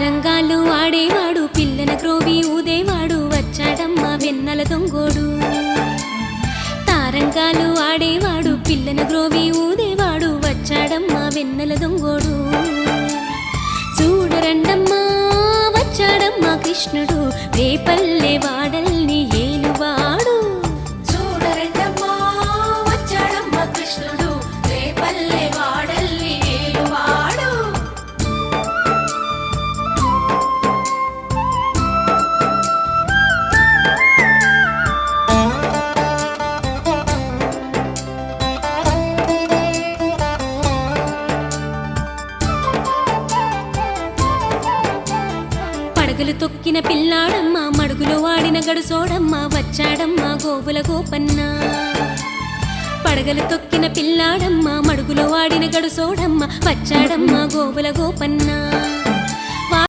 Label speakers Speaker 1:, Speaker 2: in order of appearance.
Speaker 1: రంగాలు ఆడేవాడు పిల్లన క్రోవి ఊదేవాడు వచ్చాడమ్మా వెన్నెల దొంగోడు తారంగాలు ఆడేవాడు పిల్లన క్రోవి ఊదేవాడు వచ్చాడమ్మా వెన్నెల దొంగోడు చూడరండమ్మా వచ్చాడమ్మా కృష్ణుడు రేపల్లె వాడల్ని ఏలువాడు చూడరండమ్మా వచ్చాడమ్మా కృష్ణుడు రేపల్లె వాడల్ని ఏలువాడు పడగలు తొక్కిన పిల్లాడమ్మ మడుగులో వాడిన గడుసోడమ్మ వచ్చాడమ్మ గోవుల గోపన్న పడగలు తొక్కిన పిల్లాడమ్మ మడుగులో వాడిన గడుసోడమ్మ వచ్చాడమ్మ గోవుల గోపన్న